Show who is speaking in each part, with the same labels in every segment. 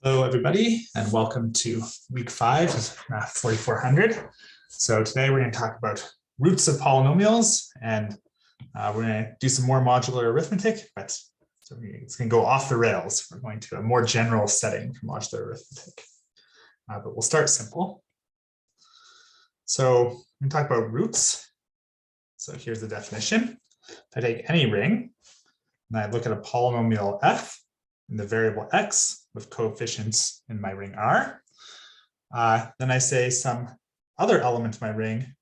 Speaker 1: Hello, everybody, and welcome to week 5 of Math 4400. So today we're going to talk about roots of polynomials, and we're going to do some more modular arithmetic, but it's going to go off the rails. We're going to a more general setting for modular arithmetic, but we'll start simple. So we're going to talk about roots. So here's the definition. If I take any ring and I look at a polynomial f in the variable x with coefficients in my ring R. Then I say some other element of my ring,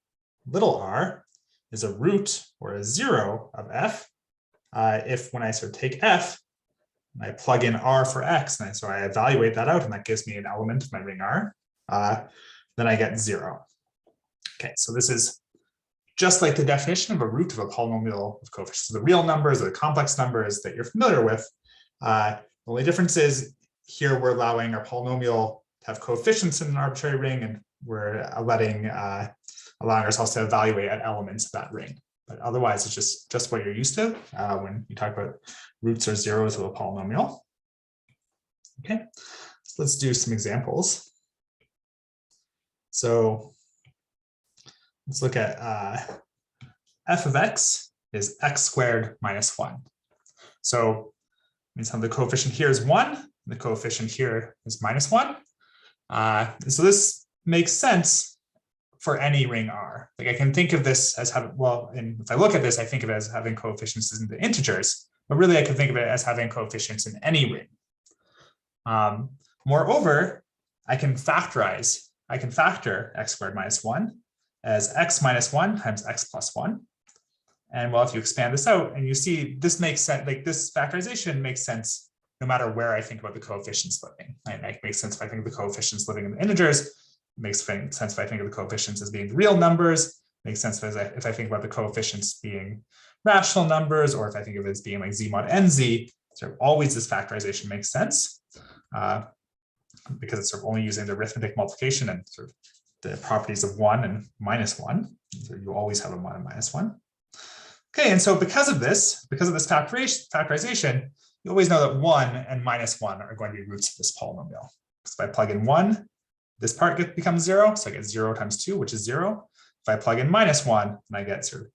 Speaker 1: little r, is a root or a zero of f. If when I sort of take f, and I plug in r for x, and so I evaluate that out, and that gives me an element of my ring R, then I get 0. Okay, so this is just like the definition of a root of a polynomial of coefficients. So the real numbers or the complex numbers that you're familiar with. The only difference is here we're allowing our polynomial to have coefficients in an arbitrary ring, and we're allowing ourselves to evaluate at elements of that ring. But otherwise, it's just what you're used to when you talk about roots or zeros of a polynomial. Okay, so let's do some examples. So let's look at f of x is x squared minus 1. So means the coefficient here is 1, and the coefficient here is minus 1. So this makes sense for any ring R. Like I can think of this as having, well, and if I look at this, I think of it as having coefficients in the integers, but really I can think of it as having coefficients in any ring. Moreover, I can factor x squared minus 1 as x minus 1 times x plus 1. And well, if you expand this out and you see this makes sense, like this factorization makes sense no matter where I think about the coefficients living. It makes sense if I think of the coefficients living in the integers. It makes sense if I think of the coefficients as being real numbers. It makes sense if I think about the coefficients being rational numbers, or if I think of it as being like z mod nz. So always this factorization makes sense because it's sort of only using the arithmetic multiplication and sort of the properties of 1 and minus 1. So you always have a 1 and minus 1. Okay, and so because of this factorization, you always know that 1 and minus 1 are going to be roots of this polynomial. So if I plug in 1, this part becomes 0, so I get 0 times 2, which is 0. If I plug in minus 1, then I get sort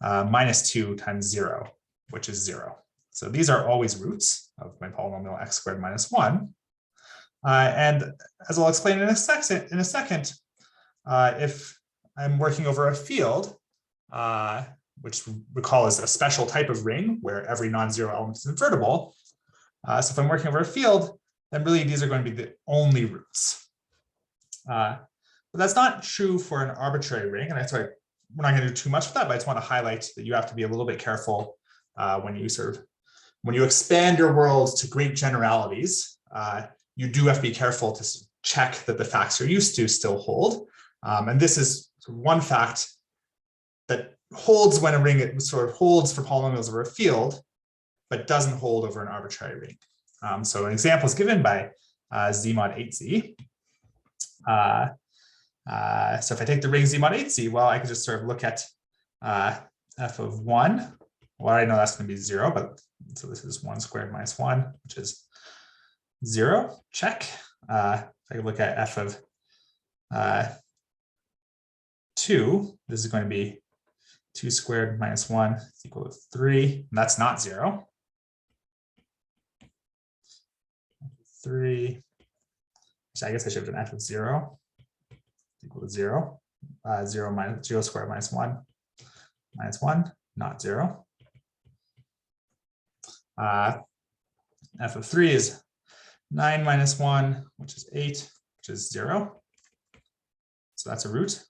Speaker 1: of minus 2 times 0, which is 0. So these are always roots of my polynomial x squared minus 1. And as I'll explain in a second, if I'm working over a field, which we call as a special type of ring where every non-zero element is invertible. So if I'm working over a field, then really these are going to be the only roots. But that's not true for an arbitrary ring, and that's why we're not going to do too much with that, but I just want to highlight that you have to be a little bit careful when you expand your world to great generalities. You do have to be careful to check that the facts you're used to still hold. And this is one fact that holds when a ring sort of holds for polynomials over a field, but doesn't hold over an arbitrary ring. So an example is given by z mod 8z. So if I take the ring z mod 8z, well, I can just sort of look at f of 1. Well, I know that's going to be 0, but so this is 1 squared minus 1, which is 0. Check. If I look at f of 2, this is going to be 2 squared minus 1 is equal to 3, and that's not 0. 3, so I guess I should have done f of 0 is equal to 0. 0 squared minus 1, not 0. F of 3 is 9 minus 1, which is 8, which is 0. So that's a root.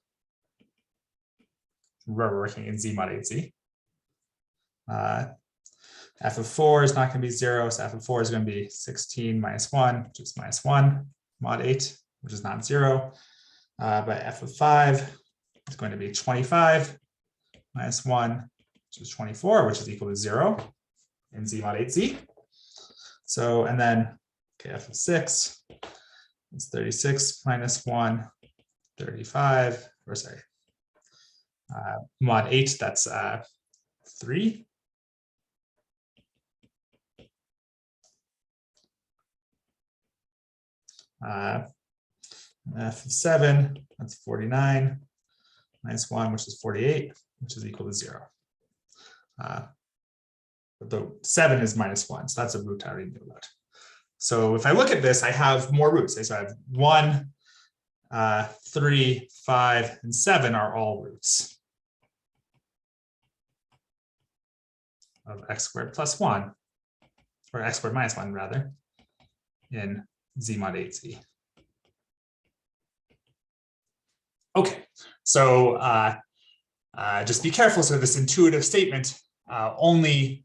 Speaker 1: We're working in z mod 8z. F of 4 is not going to be 0, so f of 4 is going to be 16 minus 1, which is minus 1, mod 8, which is not 0. But f of 5 is going to be 25 minus 1, which is 24, which is equal to 0 in z mod 8z. So, and then, okay, f of 6 is 36 minus 1, 35, or sorry, mod 8, that's 3. f of 7, that's 49, minus 1, which is 48, which is equal to 0. But the 7 is minus 1, so that's a root I already knew about. So if I look at this, I have more roots. So I have 1, 3, 5, and 7 are all roots of x squared plus 1, or x squared minus 1, rather, in z mod 8z. Okay, so just be careful. So this intuitive statement only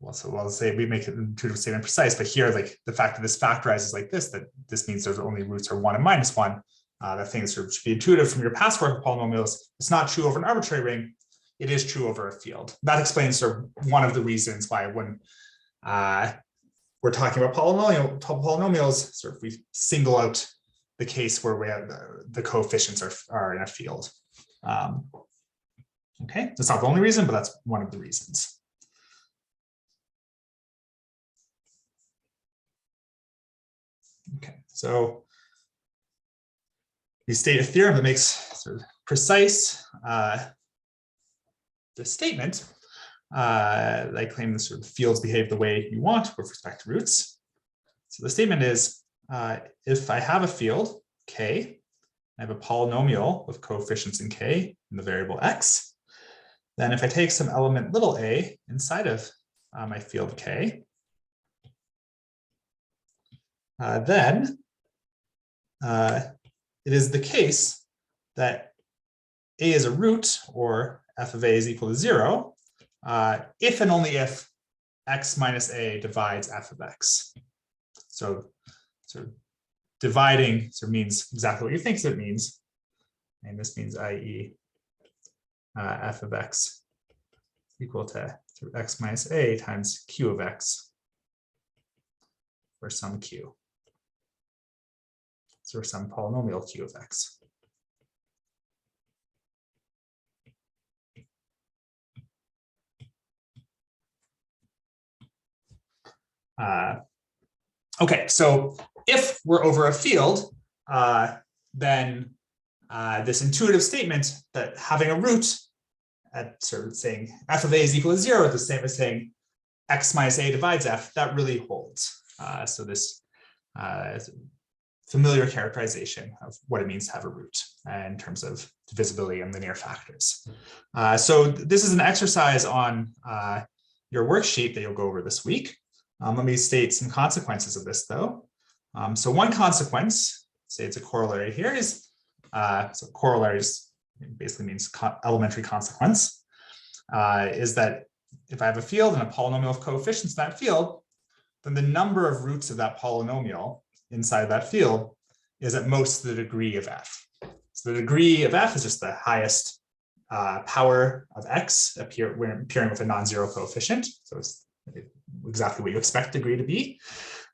Speaker 1: we'll say we make an intuitive statement precise, but here, like the fact that this factorizes like this, that this means there's only roots are 1 and minus 1. That thing sort of should be intuitive from your past work of polynomials. It's not true over an arbitrary ring. It is true over a field. That explains sort of one of the reasons why when we're talking about polynomials, sort of we single out the case where we have the coefficients are in a field. Okay, that's not the only reason, but that's one of the reasons. Okay, so we state a theorem that makes sort of precise the statement. I claim the sort of fields behave the way you want with respect to roots. So the statement is, if I have a field K, I have a polynomial with coefficients in K in the variable X, then if I take some element little a inside of my field K, then it is the case that a is a root, or f of a is equal to 0, if and only if x minus a divides f of x. So dividing means exactly what you think it means. And this means i.e. F of x equal to x minus a times q of x for some q. So some polynomial q of x. Okay, so if we're over a field, then this intuitive statement that having a root at sort of saying f of a is equal to 0 is the same as saying x minus a divides f, that really holds. So this is a familiar characterization of what it means to have a root in terms of divisibility and linear factors. So this is an exercise on your worksheet that you'll go over this week. Let me state some consequences of this, though. So one consequence, say it's a corollary here, is so corollaries basically means elementary consequence, is that if I have a field and a polynomial of coefficients in that field, then the number of roots of that polynomial inside of that field is at most the degree of f. So the degree of f is just the highest power of x appearing with a non-zero coefficient. So it's exactly what you expect degree to be.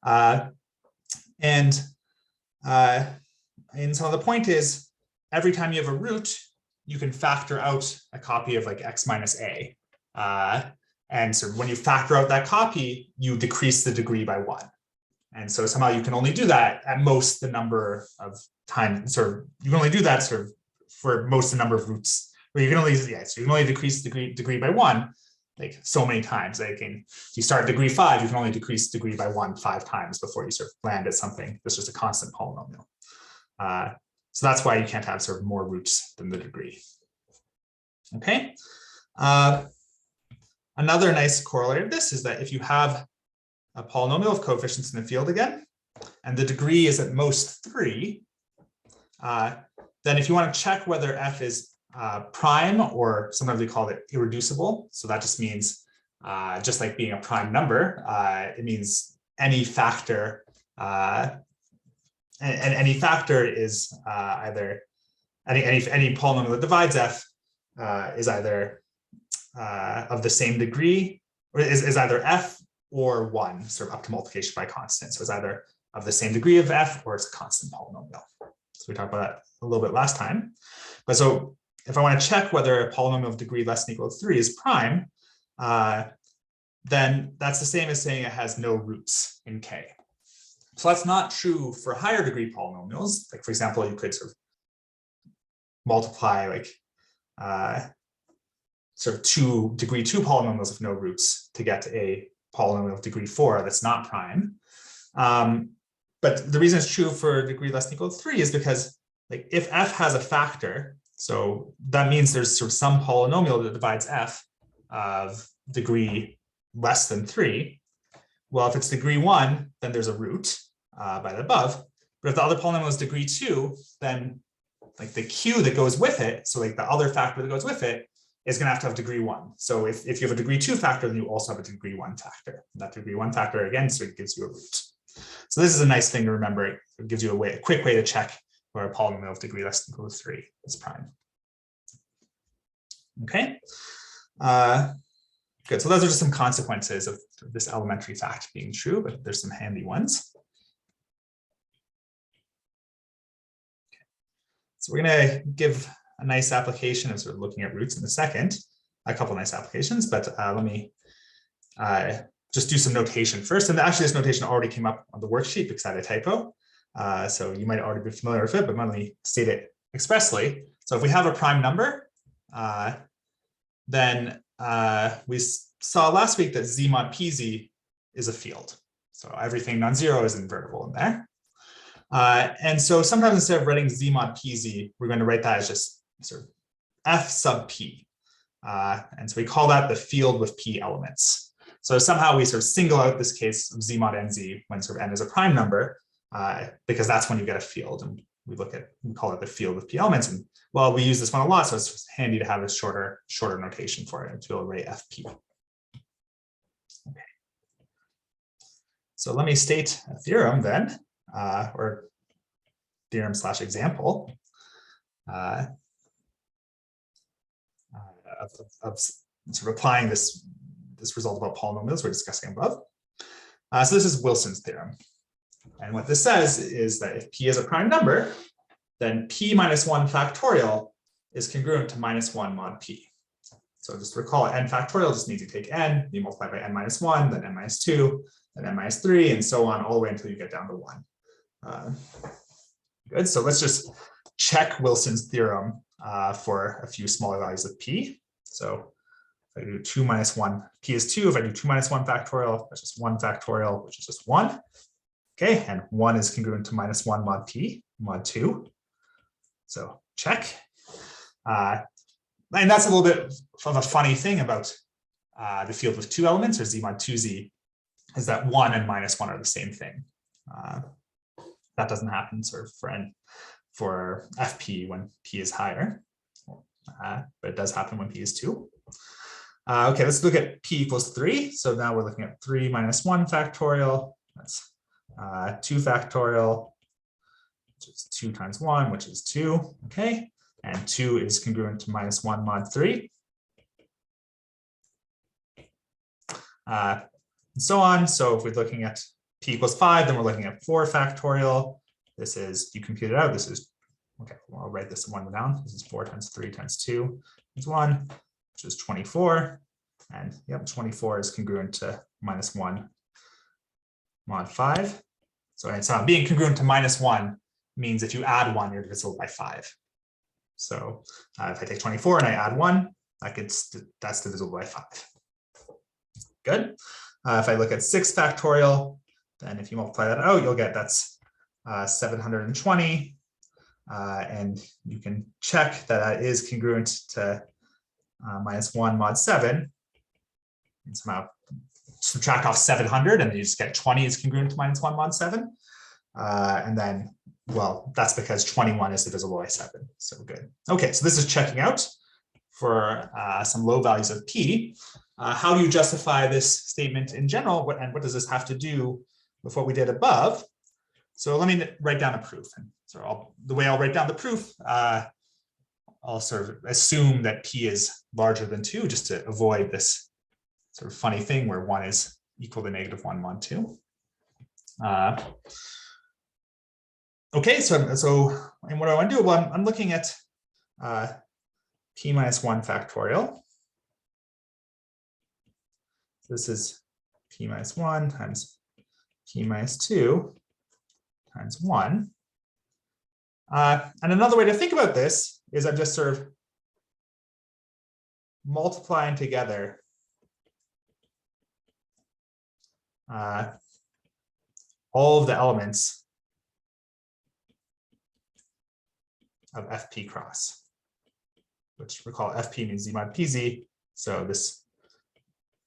Speaker 1: And so the point is, every time you have a root, you can factor out a copy of like x minus a. And so when you factor out that copy, you decrease the degree by 1. And so somehow you can only do that at most the number of times, you can only do that for most of the number of roots, where you can only, so you can only decrease degree by 1, like so many times. Like if you start at degree 5, you can only decrease degree by 1 5 times before you sort of land at something that's just a constant polynomial. So that's why you can't have sort of more roots than the degree. Okay. Another nice corollary of this is that if you have a polynomial of coefficients in the field again, and the degree is at most 3, then if you want to check whether f is prime, or sometimes we call it irreducible, so that just means just like being a prime number, it means any factor, and any factor is either any polynomial that divides f is either of the same degree, or is either f or 1, sort of up to multiplication by constant. So it's either of the same degree of f or it's a constant polynomial. So we talked about that a little bit last time. But so if I want to check whether a polynomial of degree less than or equal to 3 is prime, then that's the same as saying it has no roots in K. So that's not true for higher degree polynomials. Like, for example, you could sort of multiply like sort of degree 2 polynomials with no roots to get a polynomial of degree 4 that's not prime. But the reason it's true for degree less than or equal to 3 is because like if f has a factor, so that means there's sort of some polynomial that divides f of degree less than 3. Well, if it's degree 1, then there's a root by the above. But if the other polynomial is degree 2, then like the q that goes with it, so like the other factor that goes with it, is going to have degree 1. So if you have a degree 2 factor, then you also have a degree 1 factor. And that degree 1 factor, again, so it gives you a root. So this is a nice thing to remember. It gives you a quick way to check where a polynomial of degree less than or equal to 3 is prime. Okay. Good. So those are just some consequences of this elementary fact being true, but there's some handy ones. Okay. So we're going to give a nice application of sort of looking at roots in a second, a couple of nice applications, but let me just do some notation first. And actually this notation already came up on the worksheet because I had a typo. So you might already be familiar with it, but let me state it expressly. So if we have a prime number, then we saw last week that z mod pz is a field. So everything non-zero is invertible in there. And so sometimes instead of writing z mod pz, we're going to write that as just sort of f sub p. And so we call that the field with p elements. So somehow we sort of single out this case of z mod nz when sort of n is a prime number, because that's when you get a field. And we call it the field with p elements. And well, we use this one a lot, so it's just handy to have a shorter notation for it to be able to write fp. Okay. So let me state a theorem then, or theorem / example of sort of applying this result about polynomials we're discussing above. So this is Wilson's theorem. And what this says is that if p is a prime number, then p minus 1 factorial is congruent to minus 1 mod p. So just recall n factorial just means you take n, you multiply by n minus 1, then n minus 2, then n minus 3, and so on all the way until you get down to 1. Good, so let's just check Wilson's theorem for a few smaller values of p. So if I do 2 minus 1, p is 2. If I do 2 minus 1 factorial, that's just 1 factorial, which is just 1. Okay, and 1 is congruent to minus 1 mod p, mod 2. So check. And that's a little bit of a funny thing about the field with 2 elements, or z mod 2z, is that 1 and minus 1 are the same thing. That doesn't happen sort of for fp when p is higher, but it does happen when p is 2. Okay, let's look at p equals 3. So now we're looking at 3 minus 1 factorial. That's 2 factorial, which is 2 times 1, which is 2. Okay, and 2 is congruent to minus 1 mod 3. And so on. So if we're looking at p equals 5, then we're looking at 4 factorial. This is, you compute it out, this is, okay, well, I'll write this one down. This is 4 times 3 times 2 is 1, which is 24. And yep, 24 is congruent to minus 1 mod 5. So it's being congruent to minus 1 means if you add 1, you're divisible by 5. So if I take 24 and I add 1, that's divisible by 5. Good. If I look at 6 factorial, then if you multiply that out, you'll get that's 720. And you can check that that is congruent to minus 1 mod 7. And somehow subtract off 700, and then you just get 20 is congruent to minus 1 mod 7. And then, well, that's because 21 is divisible by 7. So good. Okay, so this is checking out for some low values of p. How do you justify this statement in general? And what does this have to do with what we did above? So let me write down a proof. And so the way I'll write down the proof, I'll sort of assume that p is larger than 2, just to avoid this sort of funny thing where 1 is equal to negative 1 mod 2. Okay, so and what I want to do, well, I'm looking at p minus 1 factorial. This is p minus 1 times p minus 2 times 1. And another way to think about this is I'm just sort of multiplying together all of the elements of FP cross, which recall FP means Z mod PZ. So this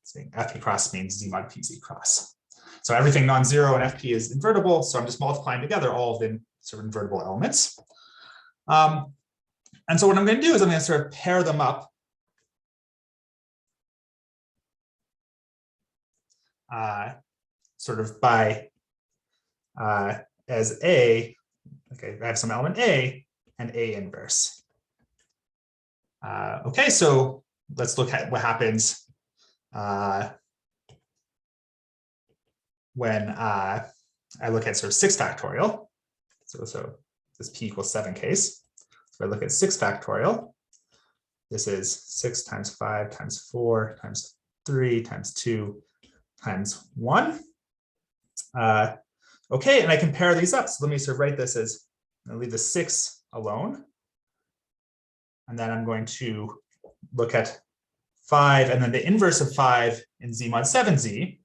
Speaker 1: thing FP cross means Z mod PZ cross. So everything non-zero in FP is invertible. So I'm just multiplying together all of the sort of invertible elements. And so what I'm going to do is I'm going to sort of pair them up sort of by as A, okay, I have some element A and A inverse. Okay, so let's look at what happens when I look at sort of 6 factorial. So this P equals 7 case. So I look at 6 factorial. This is 6 times 5 times 4 times 3 times 2 times 1. Okay, and I can pair these up. So let me sort of write this as, I'll leave the 6 alone. And then I'm going to look at 5 and then the inverse of 5 in Z mod 7Z.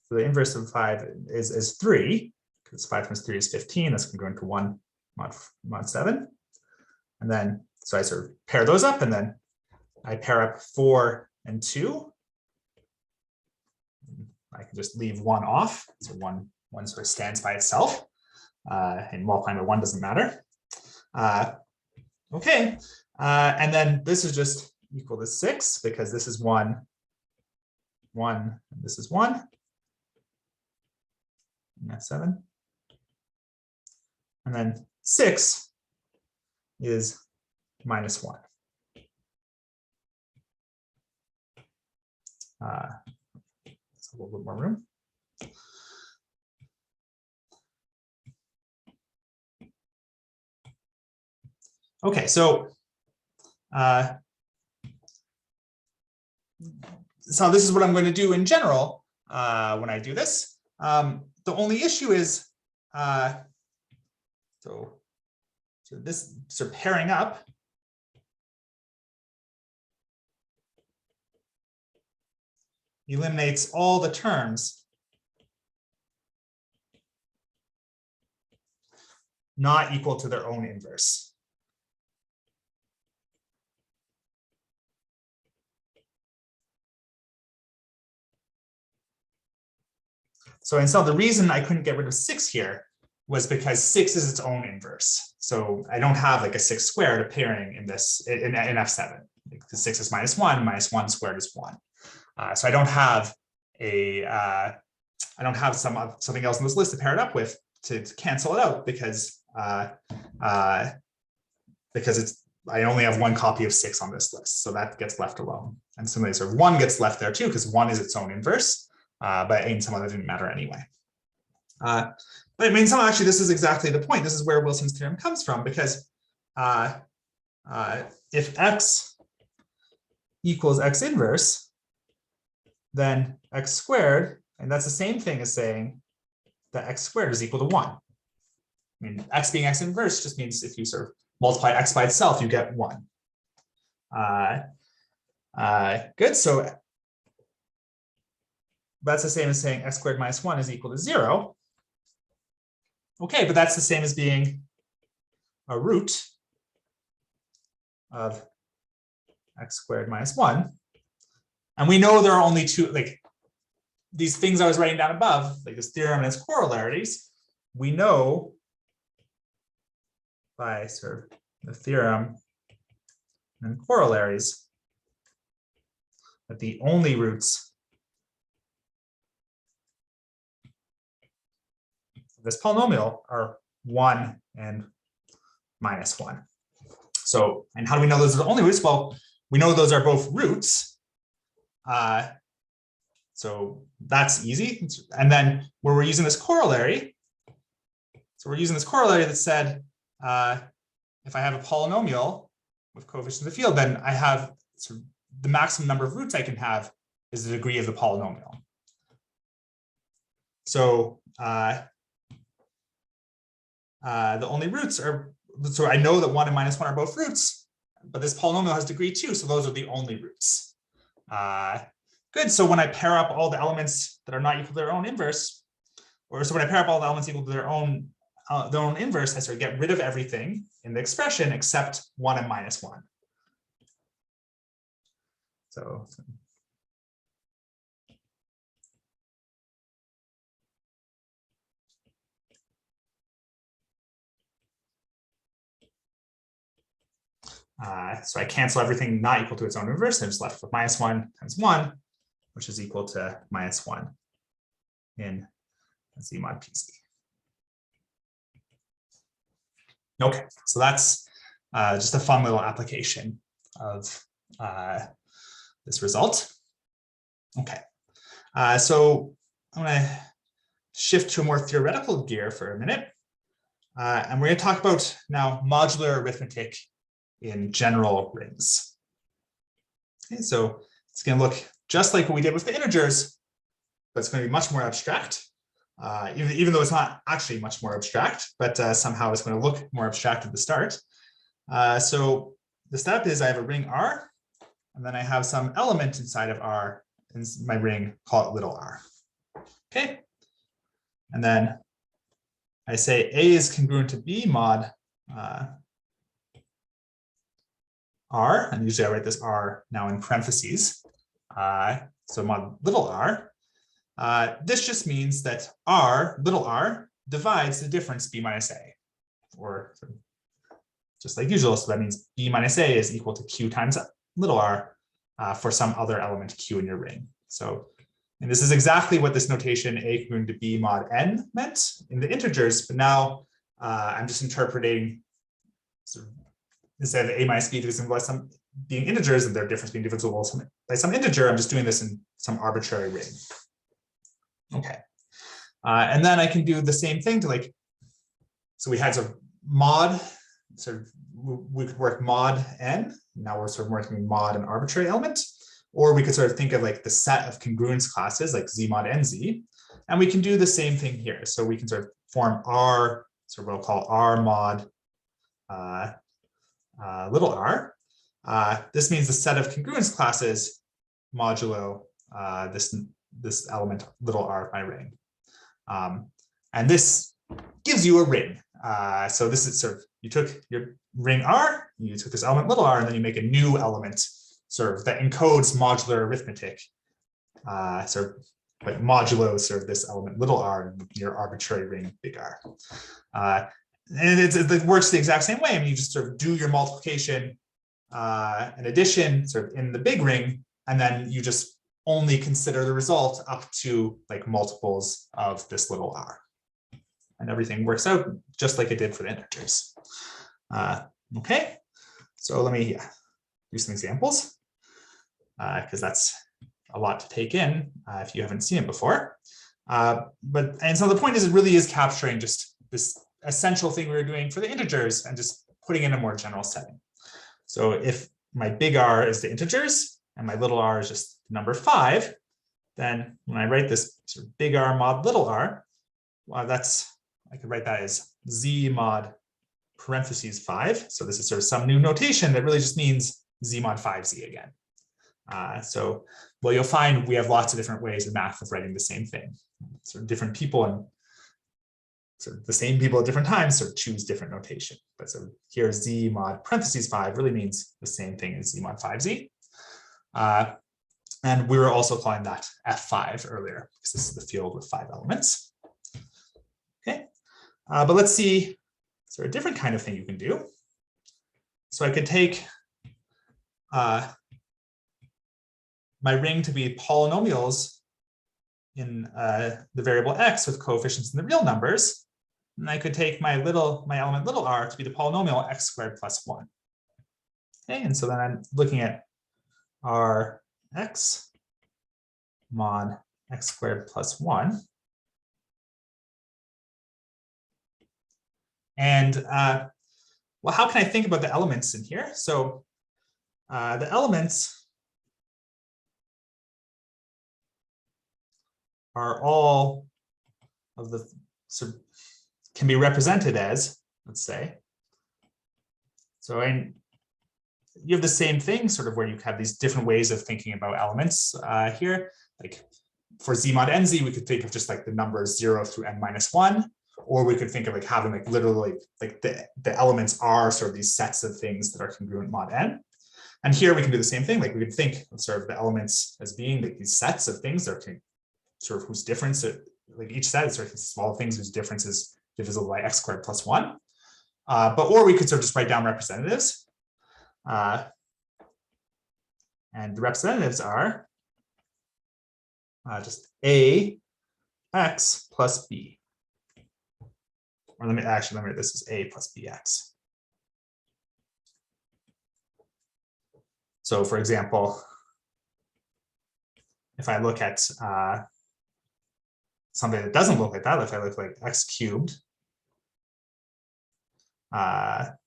Speaker 1: So the inverse of 5 is 3, because 5 times 3 is 15. That's going to go into 1 mod 7. And then, so I sort of pair those up, and then I pair up 4 and 2. I can just leave 1 off. So one sort of stands by itself, and multiplying by 1 doesn't matter. Okay, and then this is just equal to 6 because this is 1, 1, and this is 1. And that's 7. And then 6 is minus 1. It's a little bit more room. Okay, so this is what I'm going to do in general when I do this. The only issue is so this sort of pairing up eliminates all the terms not equal to their own inverse. So and so the reason I couldn't get rid of 6 here was because 6 is its own inverse. So I don't have like a 6 squared appearing in this in F7 because 6 is minus 1 squared is 1. So I don't have something else in this list to pair it up with to cancel it out because it's I only have 1 copy of 6 on this list, so that gets left alone. And similarly, sort of 1 gets left there too because 1 is its own inverse, but in some other didn't matter anyway. But I mean, so actually, this is exactly the point. This is where Wilson's theorem comes from, because if x equals x inverse, then x squared, and that's the same thing as saying that x squared is equal to 1. I mean, x being x inverse just means if you sort of multiply x by itself, you get 1. Good, so that's the same as saying x squared minus 1 is equal to 0. Okay, but that's the same as being a root of x squared minus 1. And we know there are only 2, like these things I was writing down above, like this theorem and its corollaries, we know by sort of the theorem and corollaries that the only roots this polynomial are 1 and minus 1. So, and how do we know those are the only roots? Well, we know those are both roots. So that's easy. And then where we're using this corollary, so we're using this corollary that said, if I have a polynomial with coefficients of the field, then I have sort of the maximum number of roots I can have is the degree of the polynomial. So the only roots are, so I know that 1 and -1 are both roots, but this polynomial has degree 2, so those are the only roots. Good, so when I pair up all the elements that are not equal to their own inverse, or so when I pair up all the elements equal to their own inverse, I sort of get rid of everything in the expression except 1 and -1. So so I cancel everything not equal to its own inverse, and I'm just left with -1 times 1, which is equal to -1 in Z mod PZ. Okay, so that's just a fun little application of this result. Okay, so I'm going to shift to a more theoretical gear for a minute. And we're going to talk about now modular arithmetic in general rings. Okay, so it's going to look just like what we did with the integers, but it's going to be much more abstract, even though it's not actually much more abstract, but somehow it's going to look more abstract at the start. So the step is I have a ring R, and then I have some element inside of R in my ring, call it little r. Okay, and then I say A is congruent to B mod R, and usually I write this R now in parentheses. So mod little r. This just means that R, little r, divides the difference B minus A, or just like usual. So that means B minus A is equal to Q times little r for some other element Q in your ring. So, and this is exactly what this notation A congruent to B mod N meant in the integers, but now I'm just interpreting sort of, instead of A minus B divisible by some being integers and their difference being divisible by some integer, I'm just doing this in some arbitrary ring. Okay. And then I can do the same thing to like, so we had sort of mod, sort of we could work mod N. Now we're sort of working mod an arbitrary element, or we could sort of think of like the set of congruence classes like Z mod NZ. And we can do the same thing here. So we can sort of form R, so we'll call R mod little r. This means the set of congruence classes modulo this element little r of my ring. And this gives you a ring. So this is sort of, you took your ring R, you took this element little r, and then you make a new element sort of that encodes modular arithmetic, sort of like modulo sort of this element little r in your arbitrary ring big R. And it works the exact same way. I mean, you just sort of do your multiplication and addition sort of in the big ring, and then you just only consider the result up to like multiples of this little r. And everything works out just like it did for the integers. Okay, so let me do some examples because that's a lot to take in if you haven't seen it before. And so the point is, it really is capturing just this essential thing we were doing for the integers and just putting in a more general setting. So if my big R is the integers and my little r is just number 5, then when I write this sort of big R mod little r, well, I could write that as Z mod parentheses 5. So this is sort of some new notation that really just means Z mod 5Z again. So, well, you'll find we have lots of different ways in math of writing the same thing. Sort of different people and sort of the same people at different times sort of choose different notation. But so here Z mod parentheses 5 really means the same thing as Z mod 5Z. And we were also calling that F5 earlier because this is the field with 5 elements. Okay, but let's see sort of a different kind of thing you can do. So I could take my ring to be polynomials in the variable x with coefficients in the real numbers. And I could take my element little r to be the polynomial x squared plus 1. Okay, and so then I'm looking at our x mod x squared plus 1. And well, how can I think about the elements in here? So the elements are all of the sort of can be represented as, let's say, so you have the same thing, sort of where you have these different ways of thinking about elements here. Like for z mod nz, we could think of just like the numbers 0 through n minus 1, or we could think of like having like literally like the elements are sort of these sets of things that are congruent mod n. And here we can do the same thing. Like we could think of sort of the elements as being like these sets of things that are sort of whose difference, like each set is sort of small things whose difference is divisible by x squared plus 1. Or we could sort of just write down representatives. And the representatives are just a x plus b. Or let me this is a plus bx. So for example, if I look at something that doesn't look like that, if I look like x cubed, well,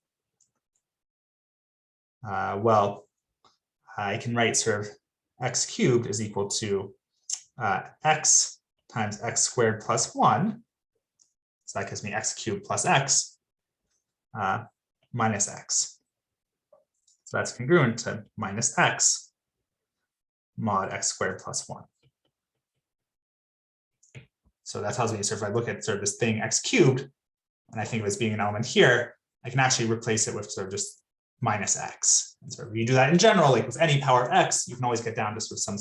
Speaker 1: I can write sort of x cubed is equal to x times x squared plus 1. So that gives me x cubed plus x minus x. So that's congruent to minus x mod x squared plus 1. So that tells me sort of if I look at sort of this thing x cubed, and I think of it as being an element here, I can actually replace it with sort of just minus x. And so if you do that in general, like with any power of x, you can always get down to sort of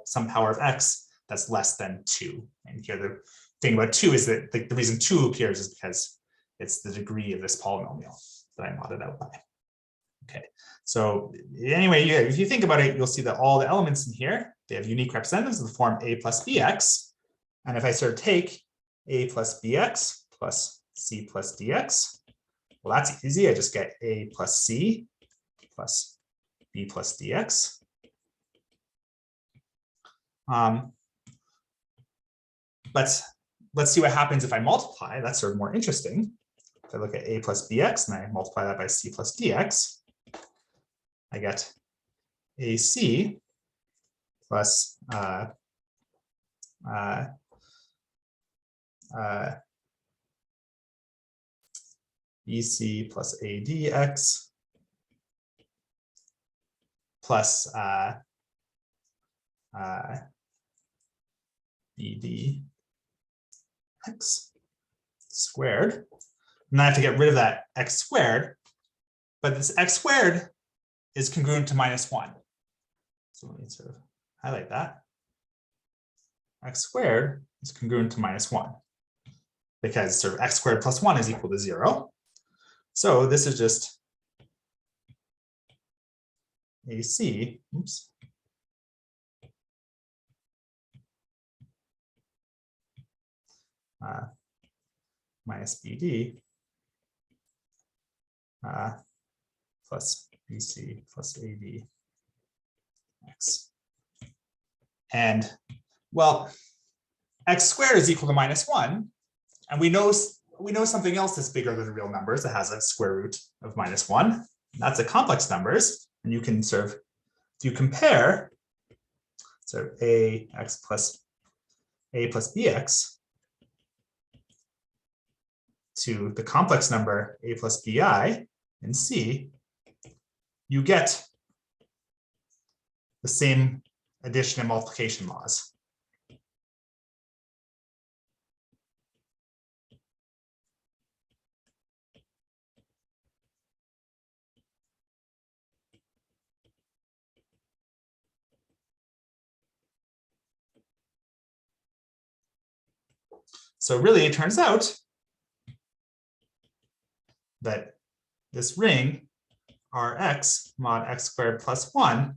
Speaker 1: some power of x that's less than 2. And here the thing about 2 is that the reason 2 appears is because it's the degree of this polynomial that I modded out by. Okay, so anyway, if you think about it, you'll see that all the elements in here, they have unique representatives in the form a plus bx. And if I sort of take a plus bx plus c plus dx, well, that's easy. I just get a plus c plus b plus dx. But let's see what happens if I multiply. That's sort of more interesting. If I look at a plus bx and I multiply that by c plus dx, I get ac plus bc plus adx plus bdx squared. And I have to get rid of that x squared, but this x squared is congruent to minus 1. So let me sort of highlight that. X squared is congruent to minus 1 because sort of x squared plus 1 is equal to 0. So this is just AC, oops, minus BD plus BC plus AD x. And well, x squared is equal to minus 1. And we know something else that's bigger than real numbers that has a square root of minus 1. That's the complex numbers. And you can sort of, if you compare sort of a plus bx to the complex number a plus bi in C, you get the same addition and multiplication laws. So really, it turns out that this ring Rx mod x squared plus 1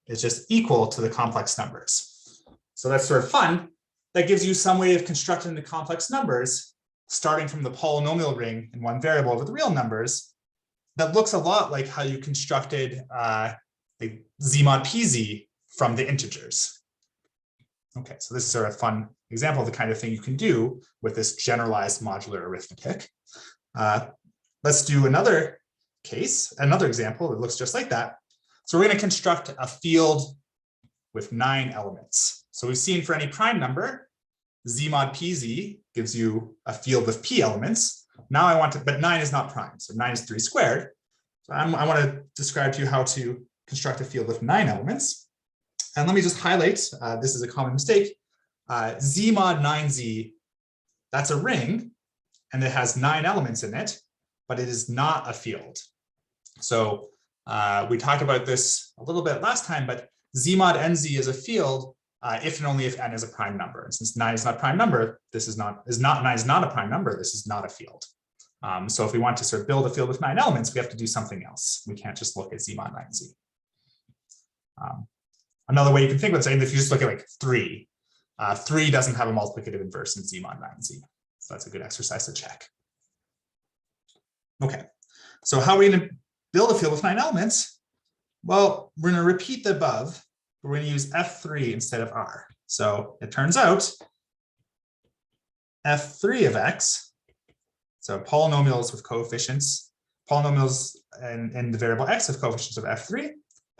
Speaker 1: is just equal to the complex numbers. So that's sort of fun. That gives you some way of constructing the complex numbers, starting from the polynomial ring in one variable over the real numbers. That looks a lot like how you constructed the z mod pz from the integers. Okay, so this is sort of a fun example of the kind of thing you can do with this generalized modular arithmetic. Let's do another case, another example that looks just like that. So we're going to construct a field with 9 elements. So we've seen for any prime number, Z mod PZ gives you a field with P elements. Now I want to, but 9 is not prime, so 9 is 3 squared. So I want to describe to you how to construct a field with 9 elements. And let me just highlight, this is a common mistake. Z mod 9Z, that's a ring, and it has 9 elements in it, but it is not a field. So we talked about this a little bit last time, but Z mod NZ is a field if and only if n is a prime number. And since 9 is not a prime number, this is not 9 is not a prime number, this is not a field. So if we want to sort of build a field with 9 elements, we have to do something else. We can't just look at Z mod 9Z. Another way you can think of it, saying if you just look at like 3, 3 doesn't have a multiplicative inverse in Z mod 9Z. So that's a good exercise to check. Okay, so how are we going to build a field with 9 elements? Well, we're going to repeat the above, but we're going to use F3 instead of R. So it turns out F3 of X, so polynomials with coefficients, polynomials in the variable X with coefficients of F3.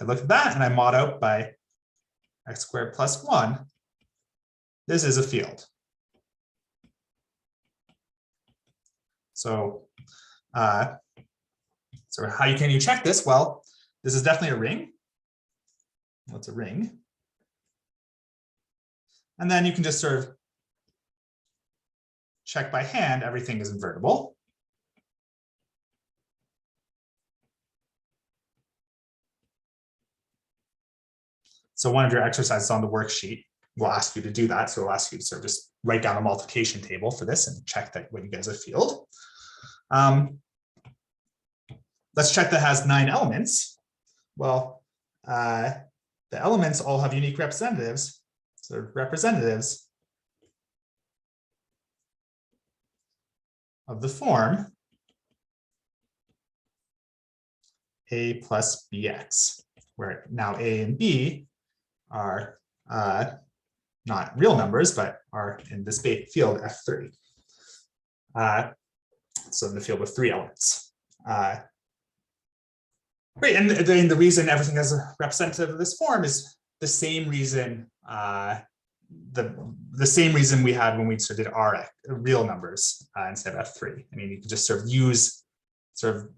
Speaker 1: I look at that and I mod out by X squared plus 1. This is a field. So, so how can you check this? Well, this is definitely a ring. What's a ring? And then you can just sort of check by hand, everything is invertible. So one of your exercises on the worksheet will ask you to do that. So it'll ask you to sort of just write down a multiplication table for this and check that when you get as a field. Let's check that has 9 elements. Well, the elements all have unique representatives. So representatives of the form A plus BX, where now A and B are not real numbers, but are in this field F3. So in the field with 3 elements. Great, and the reason everything is a representative of this form is the same reason the same reason we had when we sort of did R real numbers instead of F3. I mean, you can just sort of use sort of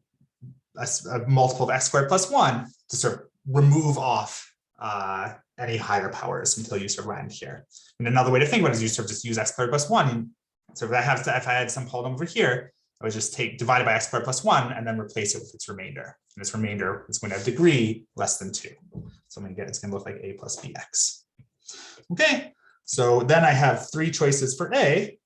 Speaker 1: a multiple of X squared plus 1 to sort of remove off any higher powers until you sort of land here. And another way to think about it is you sort of just use X squared plus 1. So if I had some polynomial over here, I would just divide it by X squared plus 1 and then replace it with its remainder. And this remainder is going to have degree less than 2. So it's going to look like A plus BX. Okay, so then I have 3 choices for A.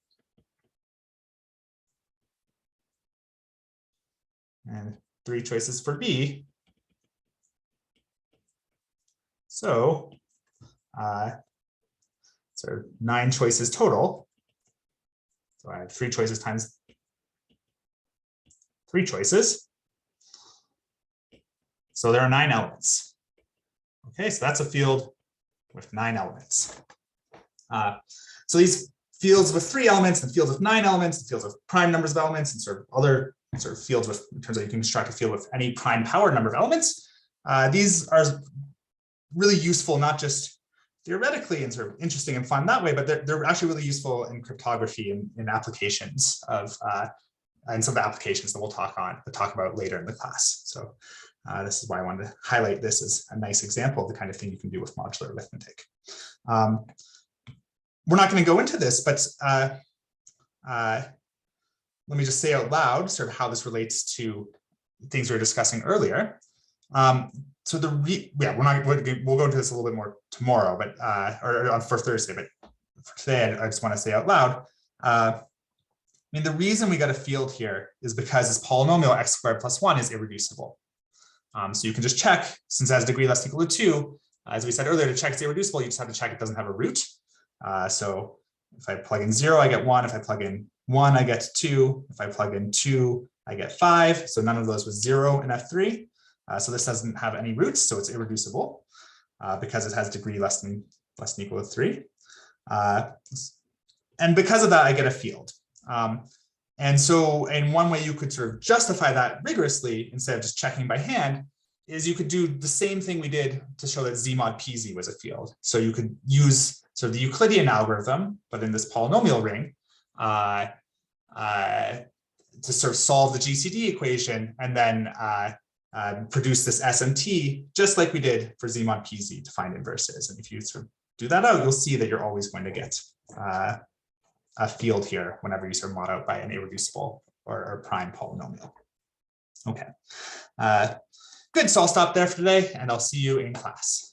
Speaker 1: And 3 choices for B. So, 9 choices total. So I have 3 choices times 3 choices. So there are 9 elements. Okay, so that's a field with 9 elements. So these fields with 3 elements and fields with 9 elements, and fields with prime numbers of elements, and sort of other sort of fields with, in terms of you can construct a field with any prime power number of elements. These are really useful, not just theoretically and sort of interesting and fun that way, but they're actually really useful in cryptography and in applications of and some of the applications that we'll talk about later in the class. So this is why I wanted to highlight this as a nice example of the kind of thing you can do with modular arithmetic. We're not going to go into this, but let me just say out loud sort of how this relates to things we were discussing earlier. So we'll go into this a little bit more tomorrow, but or for Thursday. But for today, I just want to say out loud. I mean, the reason we got a field here is because this polynomial x squared plus 1 is irreducible. So you can just check, since it has degree less than or equal to 2, as we said earlier, to check it's irreducible, you just have to check it doesn't have a root. So if I plug in 0, I get 1. If I plug in 1, I get 2. If I plug in 2, I get 5. So none of those was 0 in F3. So this doesn't have any roots, so it's irreducible because it has degree less than equal to 3. And because of that, I get a field. And so in one way you could sort of justify that rigorously instead of just checking by hand is you could do the same thing we did to show that Z mod PZ was a field. So you could use sort of the Euclidean algorithm, but in this polynomial ring, to sort of solve the GCD equation and then produce this SMT, just like we did for Z mod PZ to find inverses. And if you sort of do that out, you'll see that you're always going to get a field here whenever you sort of mod out by an irreducible or prime polynomial. Okay, good. So I'll stop there for today, and I'll see you in class.